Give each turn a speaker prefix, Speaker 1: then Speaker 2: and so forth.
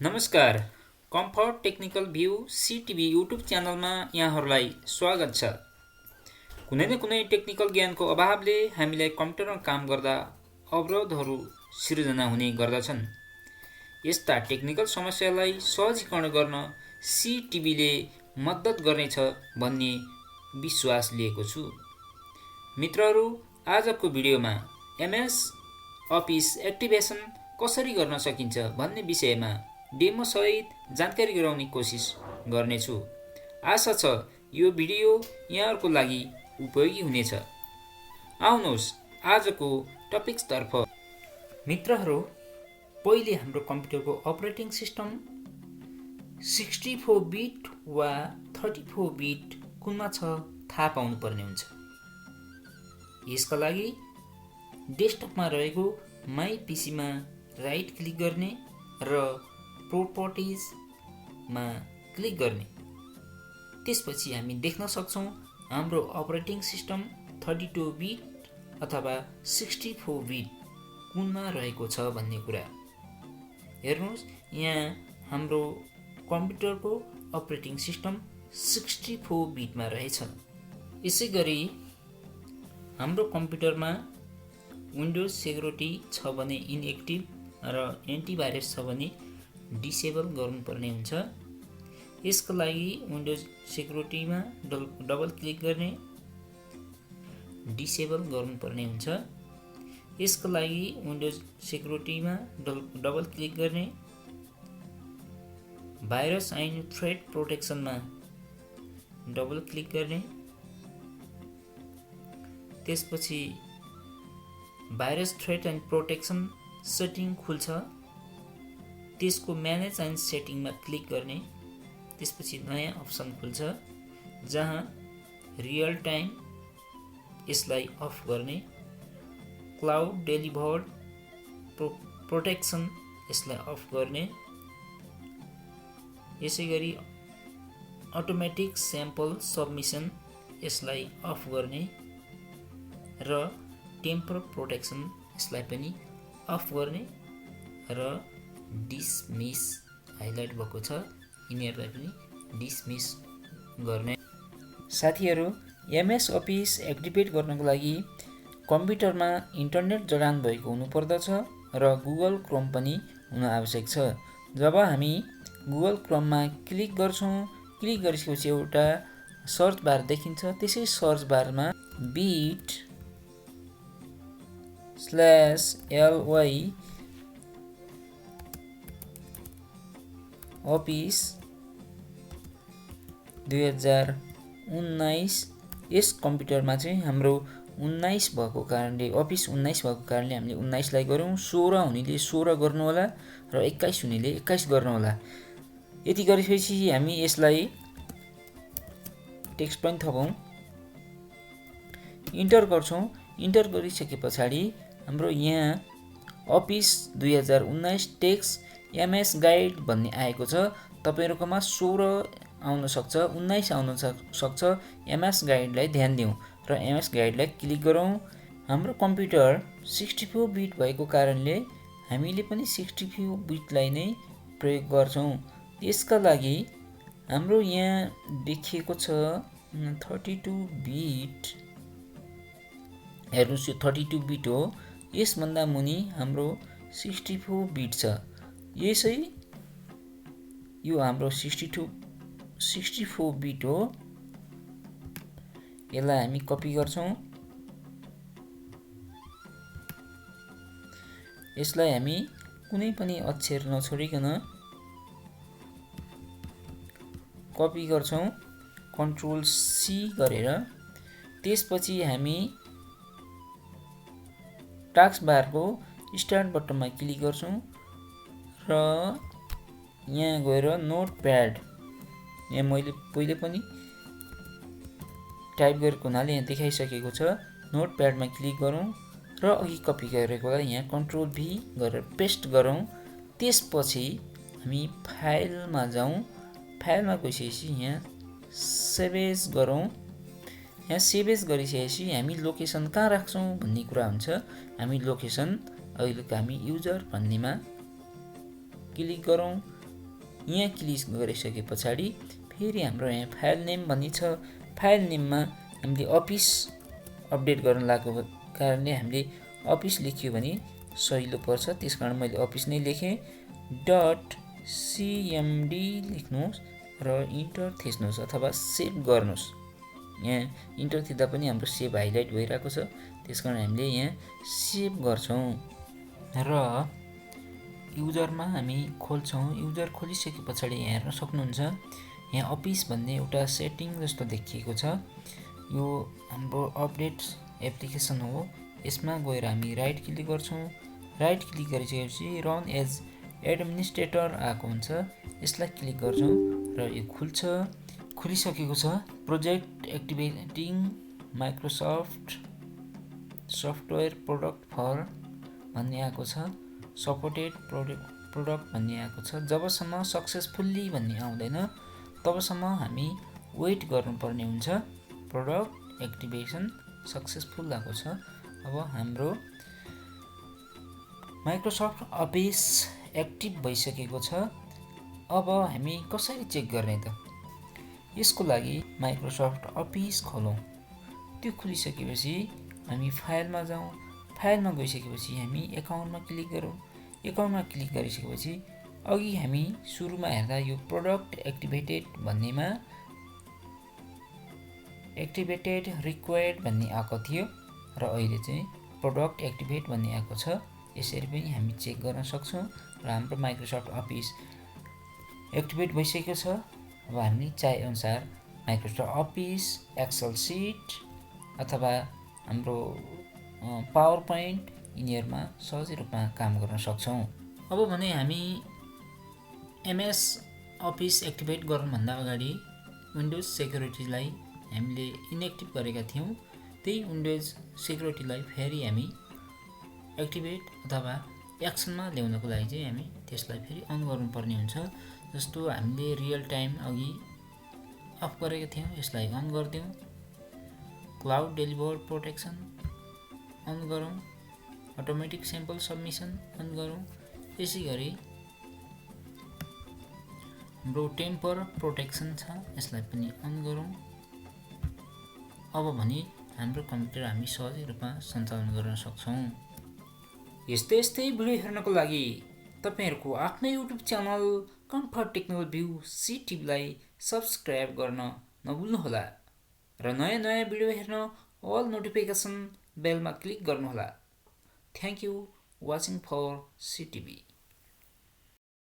Speaker 1: नमस्कार, comfort technical view सिटिभी YouTube च्यानलमा यहाँहरूलाई स्वागत छ। कुनै न कुनै टेक्निकल ज्ञानको अभावले हामीलाई कम्प्युटरमा काम गर्दा अवरोधहरू सिर्जना हुने गर्दछन्। यस्ता टेक्निकल समस्यालाई सहजीकरण गर्न सिटिभीले मद्दत गर्नेछ भन्ने विश्वास लिएको छु। मित्रहरू, आजको भिडियोमा एमएस अफिस एक्टिभेसन कसरी गर्न सकिन्छ भन्ने विषयमा डेमो सहित जानकारी गराउने कोसिस गर्नेछु। आशा छ यो भिडियो यहाँहरूको लागि उपयोगी हुनेछ। आउनुहोस् आजको टपिक्सतर्फ। मित्रहरू, पहिले हाम्रो कम्प्युटरको अपरेटिङ सिस्टम 64 बिट वा 34 बिट कुनमा छ थाहा पाउनु पर्ने हुन्छ। यसका लागि डेस्कटपमा रहेको माई पीसीमा राइट क्लिक गर्ने र प्रोपर्टिजमा क्लिक गर्ने। त्यसपछि हामी देख्न सक्छौँ हाम्रो अपरेटिङ सिस्टम 32 बिट अथवा 64 बिट कुनमा रहेको छ भन्ने कुरा। हेर्नुहोस्, यहाँ हाम्रो कम्प्युटरको अपरेटिङ सिस्टम 64 बिटमा रहेछ। यसै गरी हाम्रो कम्प्युटरमा विन्डोज सेक्युरिटी छ भने इनएक्टिभ र एन्टिभाइरस छ भने डिसेबल गर्नुपर्ने हुन्छ। यसका लागि विन्डोज सेक्युरिटीमा डबल क्लिक गर्ने, डिसेबल गर्नुपर्ने हुन्छ। यसका लागि विन्डोज सेक्युरिटीमा डबल क्लिक गर्ने, भाइरस एन्ड थ्रेट प्रोटेक्सनमा डबल क्लिक गर्ने। त्यसपछि virus threat and protection setting खुल्छ। त्यसको म्यानेज एन्ड सेटिङमा क्लिक गर्ने। त्यसपछि नयाँ अप्सन खुल्छ जहाँ रियल टाइम यसलाई अफ गर्ने, क्लाउड डेलिभर्ड प्रोटेक्सन यसलाई अफ गर्ने। यसै गरी अटोमेटिक स्याम्पल सबमिसन यसलाई अफ गर्ने र टेम्पर प्रोटेक्सन यसलाई पनि अफ गर्ने र डिसमिस हाइलाइट भएको छ यिनीहरूलाई पनि डिसमिस गर्ने। साथीहरू, एमएस अफिस एक्टिभेट गर्नको लागि कम्प्युटरमा इन्टरनेट जडान भएको हुनुपर्दछ र गुगल क्रोम पनि हुन आवश्यक छ। जब हामी गुगल क्रोममा क्लिक गर्छौँ, क्लिक गरिसकेपछि एउटा सर्च बार देखिन्छ। त्यसै सर्च बारमा bit/ly अफिस 2019 यस कम्प्युटरमा चाहिँ हाम्रो 19 भएको कारणले, अफिस 19 भएको कारणले हामीले 19 लाई गरौँ। 16 हुनेले 16 गर्नुहोला र 21 हुनेले 21 गर्नुहोला। यति गरेपछि हामी यसलाई टेक्स्ट पनि थपौँ, इन्टर गर्छौँ। इन्टर गरिसके पछाडि हाम्रो यहाँ अफिस 2019 टेक्स्ट एमएस गाइड भन्ने आएको छ। तपाईहरुकोमा 16 आउन सक्छ, 19 आउन सक्छ। एमएस गाइडलाई ध्यान दिउँ र एमएस गाइडलाई क्लिक गरौँ। हाम्रो कम्प्युटर 64 बिट भएको कारणले हामीले पनि 64 बिटलाई नै प्रयोग गर्छौँ। यसका लागि हाम्रो यहाँ देखिएको छ 32 बिट। हेर्नुस्, यो 32 बिट हो। यसभन्दा मुनि हाम्रो 64 बिट छ। यसै यो हाम्रो 64 बिट हो। यसलाई हामी कपी गर्छौँ। यसलाई हामी कुनै पनि अक्षर नछोडिकन कपी गर्छौँ कन्ट्रोल सी गरेर। त्यसपछि हामी टास्क बारको स्टार्ट बटनमा क्लिक गर्छौँ र यहाँ गएर नोटप्याड, यहाँ मैले पहिले पनि टाइप गरेको हुनाले यहाँ देखाइसकेको छ। नोटप्याडमा क्लिक गरौँ र अघि कपी गरेकोलाई यहाँ कन्ट्रोल भी गरेर पेस्ट गरौँ। त्यसपछि हामी फाइलमा जाउँ। फाइलमा गइसकेपछि यहाँ सेभ एज गरौँ। यहाँ सेभ एज गरिसकेपछि हामी लोकेसन कहाँ राख्छौँ भन्ने कुरा हुन्छ। हामी लोकेसन अहिलेको हामी युजर भन्नेमा क्लिक गरौँ यहाँ क्लिक गरिसके पछाडि फेरि हाम्रो यहाँ फाइल नेम भन्ने छ। फाइल नेममा हामीले अफिस अपडेट गर्न लागेको कारणले हामीले अफिस लेख्यो भने सजिलो पर्छ, त्यसकारण मैले अफिस नै लेखेँ। .cmd लेख्नुहोस् र इन्टर थिच्नुहोस् अथवा सेभ गर्नुहोस्। यहाँ इन्टर थिच्दा पनि हाम्रो सेभ हाइलाइट भइरहेको छ, त्यसकारण हामीले यहाँ सेभ गर्छौँ र युजरमा हामी खोल्छौँ। युजर खोलिसके पछाडि यहाँ हेर्न सक्नुहुन्छ, यहाँ अफिस भन्ने एउटा सेटिङ जस्तो देखिएको छ। यो हाम्रो अपडेट एप्लिकेसन हो। यसमा गएर हामी राइट क्लिक गर्छौँ। राइट क्लिक गरिसकेपछि रन एज एडमिनिस्ट्रेटर आएको हुन्छ, यसलाई क्लिक गर्छौँ र यो खुल्छ। खुलिसकेको छ। Project activating Microsoft software product for भन्ने आएको छ। सपोर्टेड प्रोडक्ट भन्ने आएको छ। जबसम्म सक्सेसफुल्ली भन्ने आउँदैन तबसम्म हामी वेट गर्नुपर्ने हुन्छ। प्रोडक्ट एक्टिभेसन सक्सेसफुल आएको छ। अब हाम्रो माइक्रोसफ्ट अफिस एक्टिभ भइसकेको छ। अब हामी कसरी चेक गर्ने त? यसको लागि माइक्रोसफ्ट अफिस खोलौँ। त्यो खुलिसकेपछि हामी फाइलमा जाउँ। फाइलमा गइसकेपछि हामी एकाउन्टमा क्लिक गरौँ। एकाउन्टमा क्लिक गरिसकेपछि अघि हामी सुरुमा हेर्दा यो प्रोडक्ट एक्टिभेटेड भन्नेमा एक्टिभेटेड रिक्वायर्ड भन्ने आएको थियो र अहिले चाहिँ प्रोडक्ट एक्टिभेट भन्ने आएको छ। यसरी पनि हामी चेक गर्न सक्छौँ र हाम्रो माइक्रोसफ्ट अफिस एक्टिभेट भइसकेको छ। अब हामी चाहे अनुसार माइक्रोसफ्ट अफिस, एक्सेल सिट अथवा हाम्रो पावर पोइन्ट यिनीहरूमा सहज रूपमा काम गर्न सक्छौँ। अब भने हामी एमएस अफिस एक्टिभेट गर्नुभन्दा अगाडि विन्डोज सेक्युरिटीलाई हामीले इनएक्टिभ गरेका थियौँ। त्यही विन्डोज सेक्युरिटीलाई फेरि हामी एक्टिभेट अथवा एक्सनमा ल्याउनको लागि चाहिँ हामी त्यसलाई फेरि अन गर्नुपर्ने हुन्छ। जस्तो हामीले रियल टाइम अघि अफ गरेका थियौँ, यसलाई अन गरिदिउँ। क्लाउड डेलिभर्ड प्रोटेक्सन अन गरौँ। अटोमेटिक स्याम्पल सबमिसन अन गरौँ। यसै गरी हाम्रो टेम्पर प्रोटेक्सन छ, यसलाई पनि अन गरौँ। अब भने हाम्रो कम्प्युटर हामी सहजै रूपमा सञ्चालन गर्न सक्छौँ। यस्तै भिडियो हेर्नको लागि तपाईहरूको आफ्नै YouTube channel comfort technical view सिटिभीलाई सब्सक्राइब गर्न नभुल्नुहोला र नयाँ भिडियो हेर्न अल नोटिफिकेसन बेलमा क्लिक गर्नुहोला। Thank you watching for सिटिभी।